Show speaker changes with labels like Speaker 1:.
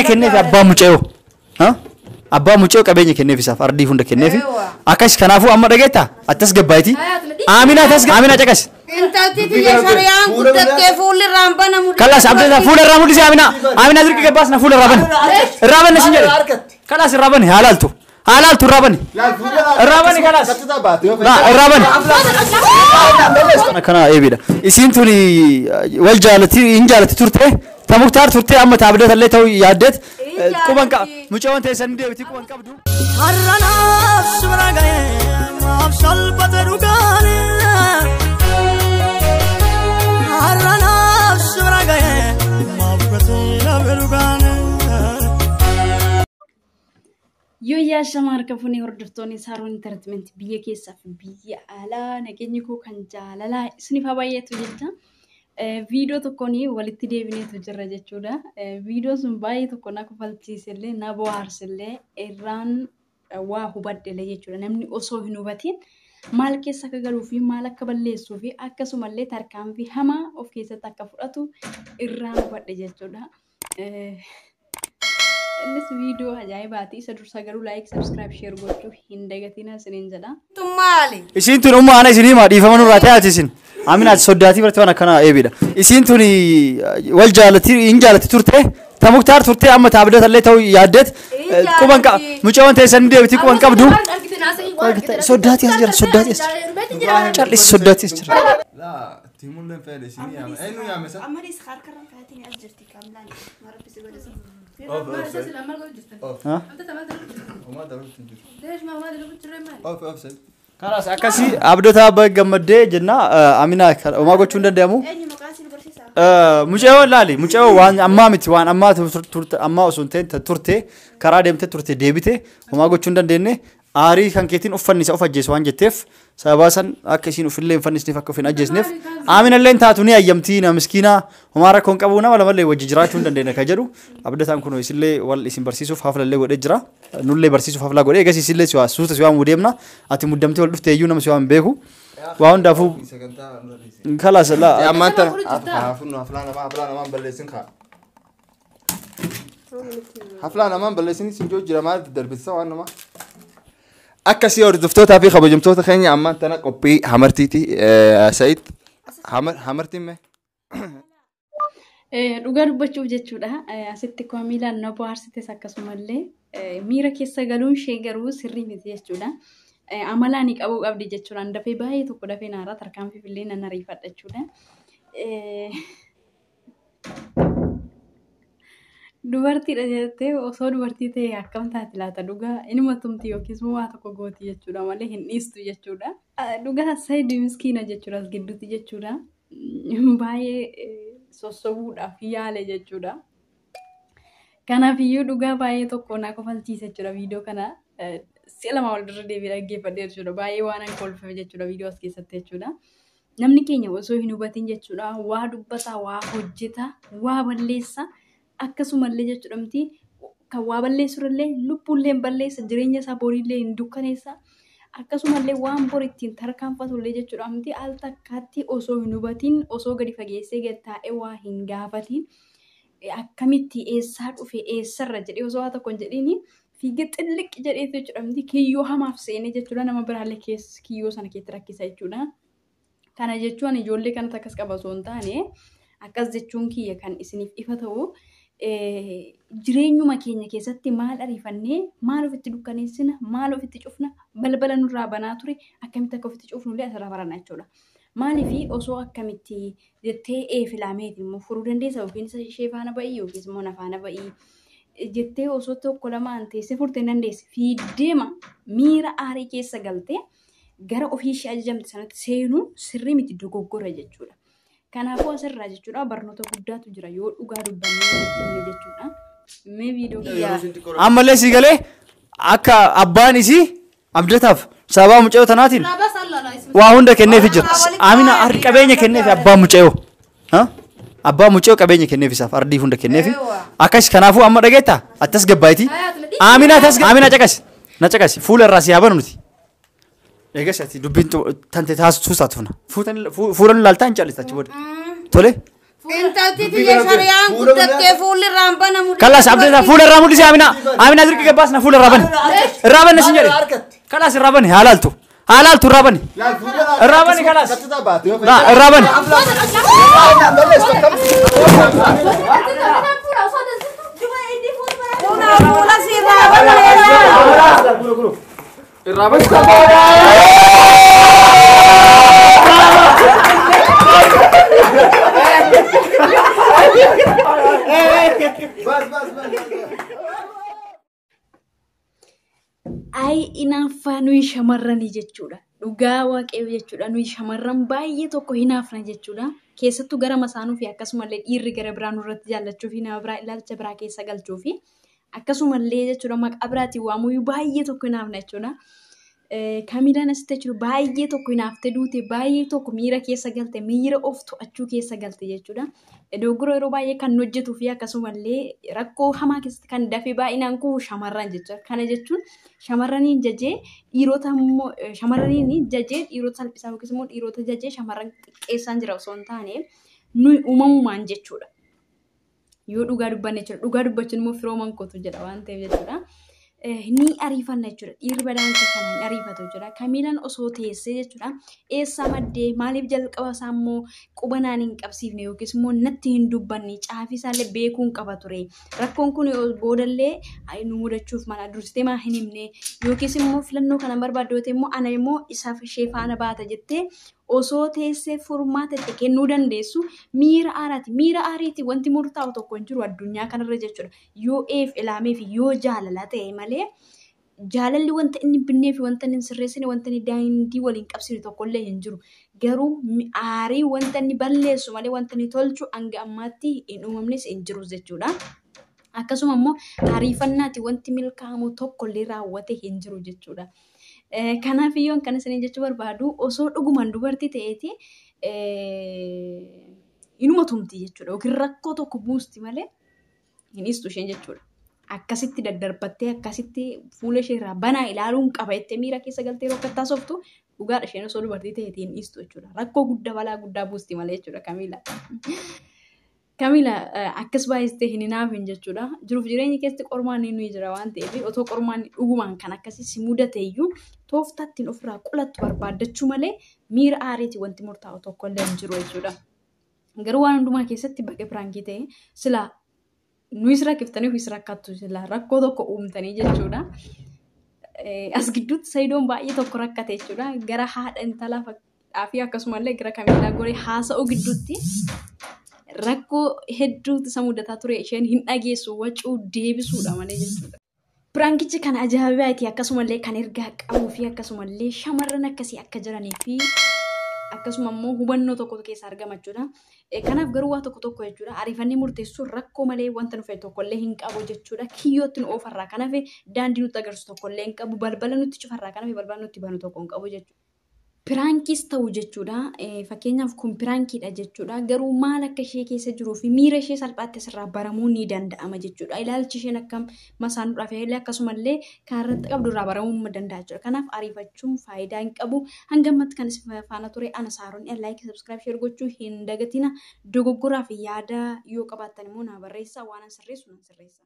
Speaker 1: كنّي في أبا مجيو ها أبا مجيو كبيني كنّي في سفر دي هند كنّي في أكش كنافو أما رجعتا أتسقى بايتي آمينة تسقى آمينة تكش
Speaker 2: أنت تيجي شريان كنت كيفول الرامبنا مود
Speaker 1: خلاص عبدنا فول الرامود دي آمينة آمينة ذيك كباسنا فول الرابن الرابن نسنجر خلاص الرابن حلالتو حلالتو الرابن الرابن خلاص لا الرابن أنا كنا إيه بيدا يسينتوني والجالتي إنجالتي ترته تمكتار ترته أما تعبدت اللي تو يادت كمان كا مجاوان تيسندي بتي كمان كابدو
Speaker 3: هرنا سمرا جاي ما أفشل بدرجاني هرنا سمرا جاي ما أفكتنا بدرجاني
Speaker 4: Yoo yaashama harka funii hordoftoonni Saaroon Entertainment biyya keessaa fi biyya alaa nageenyi koo kan jaalalaa isiniif haa baay'atu jecha viidiyoo tokkoon walitti deebineetu jirra jechuudha. Viidiyoon sun baay'ee tokko na kofalchiisellee na bohaarsellee irraan waa hubadhele jechuudha. Namni osoo hin hubatiin maal keessa akka galuu fi maal akka balleessuu fi akkasumallee tarkaanfii hamaa of keessatti akka fudhatu irraan hubadhe jechuudha. Innis viidiyoo ajaa'ibaati. Isa dursa garuu like, subscribe, share gochuu hin dagatina isiniin jedha.
Speaker 2: Tummaali.
Speaker 1: Isin tun umma ana isinii ma dhiifama nurraa ta'aati isin. Aminaati soddaatii barate waan akkana eebidha. Isin tun wal jaalati in jaalati turte tamuktaar turte amma taabdata illee ta'u yaaddet quban qaba. Mucaan teessan deebiti quban qabdu. Soddaatii as jira soddaatii as jira. Callis soddaatii as jira.
Speaker 5: La timun len fa'ale isinii yaama. Eenyu yaame sa?
Speaker 2: Amma dis harka ran faatini as jirti kamlaan. Marabbi si godhasa.
Speaker 1: خلاص أكاسي أبدأ بجمدة جنا أمينة وما قلت شو ندمو مجاول لالي مجاول وان أمامي وان أما تورت أما وسنتين تورته كرادم تورته ديبته وما قلت شو ندني آري كان كتير أفنيس أفجس وان جتف سباسن أكاسين أفلين فنيس نفكر فين أجس نف آمين اللين تاتوني أيامتينا مسكينة ومارا كون كابونا ولا ملي وججرات شو ندني كجرو أبدأ تام كونوا يسلي والاسم برسيسو فافلا اللي ودجرا نولي برسيسو فافلا قولي كاسي يسلي سوا سوت سوا موديمنا أتي مدمتي والدفت يجونا مسوا بيكو وان دافو خلاص لا
Speaker 5: يا ما أنت حفلة ما بلسين خا حفلة ما بلسين سنجو جرامات دربسة وانا ما أكاسي أردفتوها في خبجمتوها خيني أما أنت نقبي حمرتيتي سعيد حمرتي ما
Speaker 4: dhugaa dubbachuuf jechuudha. Asitti komiilaan na bohaarsite akkasumallee miira keessa galuun ishee garuu sirrii miti jechuudha. Amalaan qabuu qabdi jechuudha. Dafee baay'ee tokko dafee naaraa tarkaanfii fillee nan ariifadha jechuudha. Dubartiidha jettee osoo dubartii ta'e akkam taati laata dhugaa inuma tumti yookiis waa tokko gooti jechuudha malee hin dhiistu jechuudha. Dhugaa Saayid miskiina jechuudha as gidduutti jechuudha. Baay'ee sossobuudhaaf yaale jechuudha. Kanaafiyyuu dhugaa baay'ee tokko na kofalchiise jechuudha viidiyoo kana si'a lama wal dura deebi'ee dhaggeeffadhe jechuudha. Baay'ee waan an kolfame jechuudha viidiyoo as keessatti jechuudha. Namni keenya osoo hin hubatin jechuudha waa dubbata, waa hojjeta, waa balleessa akkasumallee jechuudha miti kan waa balleessurallee lubbuullee balleessa jireenya isaa boriillee hin dukkaneessa. Akkasumallee waan bor ittiin tarkaanfatullee jechuudha miti al takkaatti osoo hin hubatin osoo gadi fageessee gad taa'ee waa hin gaafatin akkamitti eessaa dhufe eessarra jedhee osoo waa tokko hin jedhiini fiigee xilliq jedhee jechuudha miti kiyyoo hamaaf seenee jechuudha nama biraallee keessa kiyyoo sana keessa rakkisa jechuudha. Kana jechuun ijoollee kanatti akkas qaba osoo hin taane akkas jechuun kiyya kan isiniif ifa ta'u jireenyuma keenya keessatti maal ariifannee maal ofitti dukkaneessina maal ofitti cufna balbala nurraa banaa ture akkamitti akka ofitti cufnullee asirraa baranna jechuudha. Maaliifi osoo akkamitti jettee filaameeti immoo furuu dandeessa yookiin ishee faana ba'ii yookiis immoo na faana ba'ii jettee osoo tokko lamaan teessee furtee dandeessi fiiddeema miira aarii keessa galtee gara ofii ishee ajajamte sanatti seenuu sirrii miti dogoggora jechuudha. Kanaafuu asirraa jechuudha barnoota guddaatu jira yoo dhugaa dubbannee jechuudha. Mee viidiyoo
Speaker 1: ammallee si galee akka abbaan isii abdataaf sababa mucayoo tanaatiin waa hunda kenneef jira. Amina harri qabeenya kenneef abbaan mucayoo. Abbaan mucayoo qabeenya kenneef isaaf ardii hunda kenneef. Akkas kanaafuu amma dhageetta attas gabbaayiti. Amina caqas na caqas fuula irraa si yaabanu nuti. Egaa ati dubbiin tante taasisuu isaatuna. Fuudhan laaltaa hin caallistachi booda. Tole.
Speaker 2: Intalti tiyya shariyaan guddattee fuulli raambana mudhii.
Speaker 1: Kalas abdii fuula irraa mudhisi Amina. Amina dirqi gabbaas na fuula irraa bani. Irraa bani sin jedhe. Kalas irraa bani haalaaltu. Haalaaltu irraa bani. Irraa bani kalas. Irraa bani.
Speaker 2: Fuula si raambana.
Speaker 1: Irraa bani.
Speaker 4: Ai inaaffaa nuyi shamarranii jechuudha. Dhugaa waaqayyoo jechuudha. Nuyi shamarran baay'ee tokko hinaafna jechuudha. Keessattuu gara masaanuu fi akkasumallee dhiirri gara biraa nurratti jaallachuu fi nama biraa ilaalcha biraa keessa galchuu fi akkasumallee jechuudha maqaa biraatiin waamuu baay'ee tokko hinaafna jechuudha. Kamilaan asitti jechuudha baay'ee tokko hinaaftee duute baay'ee tokko miira keessa galte miira of to'achuu keessa galte jechuudha. Dogoggora yeroo baay'ee kan hojjetuu fi akkasumallee rakkoo hamaa keessatti kan dafee baay'inaan kufu shamarran jechuudha. Kana jechuun shamarraniin jajee dhiirota immoo shamarraniin jajee dhiirota salphisaa yookiis immoo dhiirota jajee shamarran xiqqeessaan jira osoo hin taane nuyi uumamumaan jechuudha. Yoo dhugaa dubbanne jechuudha. Dhugaa dubbachuun immoo firoo mankootu jedha waan ta'eef jechuudha. Ni ariifanna jechuudha. Dhiirri badaansa kana hin ariifatu jechuudha. Kamilaan osoo teessee jechuudha. Eessaa maddee maaliif jalqaba isaa immoo qubanaan hin qabsiifne yookiis immoo natti hin dubbanne caafii isaallee beekuun qaba ture. Rakkoon kun boodallee nu mudachuuf mana dursitee maa hin himne yookiis immoo filannoo kana barbaaddoote immoo ana immoo isaaf ishee faana baata jettee osoo teessee furmaata itti kennuu dandeessu miira aaraati. Miira aariiti wanti murtaa'u tokko hin jiru addunyaa kanarra jechuudha. Yoo ilaamee fi yoo jaalala ta'e malee jaalalli wanta inni binnee fi wanta inni sirreessine wanta inni daandii waliin qabsine tokkollee hin jiru. Garuu aarii wanta inni balleessu malee wanta inni tolchu hanga ammaatti hin uumamnes hin jiru jechuudha. Akkasuma immoo ariifannaati wanti milkaa'amu tokkollee raawwate hin jiru jechuudha. Kanaaf iyyoo kan isin jechuu barbaadu osoo dhugumaan dubartii ta'eeti inuma tumti jechuudha. Yookiin rakkoo tokko buusti malee hin dhiistu isheen jechuudha. Akkasitti daddarbattee akkasitti fuula ishee irraa banaa ilaaluun qaba jettee miira keessa galtee yeroo akkas taasoftu dhugaadha isheen osoo dubartii ta'eeti hin dhiistu jechuudha. Rakkoo guddaa balaa guddaa buusti malee jechuudha Kamiila. Kamiila akkas baay'istee hin hinaafin jechuudha. Jiruuf jireenya keessatti qormaan ni jira waan ta'eef otoo qormaan dhugumaan kan akkasii si mudate iyyuu tooftaattiin ofirraa qulattu barbaaddachuu malee miira aariitii wanti murtaa'u tokkollee hin jiru jechuudha. Garuu waan hundumaa keessatti baqa piraankii ta'e sila nuyis rakkiftanii ofis rakkattu sila rakkoo tokko uumtanii jechuudha. As gidduutti Sayidoon baay'ee tokko rakkate jechuudha. Gara haadha intalaa fi akkasumallee gara Kamiilaa goree haasa'uu gidduutti rakkoo hedduutu isa mudataa ture isheen hin dhageessu wacuu deebisuudha malee jechuudha. Piraankichi kan ajaa'ibaati akkasumallee kan ergaa qabuu fi akkasumallee shamarran akkasii akka jiranii fi akkasuma immoo hubannoo tokko keessa argamachuudha. Kanaaf garuu waa tokko jechuudha. Ariifannee murteessuun rakkoo malee wanta nufe tokkollee hin qabu jechuudha. Kiyyootti nu oofarraa kanaaf daandii nutti agarsiisu tokkollee hin qabu. Balbala nutti cufarraa kanaaf balbala nutti banu tokko hin qabu jechuudha. Piraankiis ta'u jechuudha. Fakkeenyaaf kun piraankiidha jechuudha. Garuu maal akka ishee keessa jiruu fi miira ishee salphaatti asirraa baramuu ni danda'ama jechuudha. Ilaalchi isheen akkam masaanuudhaaf illee akkasumallee kan irratti qabdu irraa baramuu danda'a jechuudha. Kanaaf ariifachuun faayidaa hin qabu. Hanga ammatti kan isin faana ture ana Saaroon like subscribe share gochuu hin dagatina. Dogoggoraa fi yaada yoo qabaattan immoo naa barreessaa waan sirreessu nan sirreessa.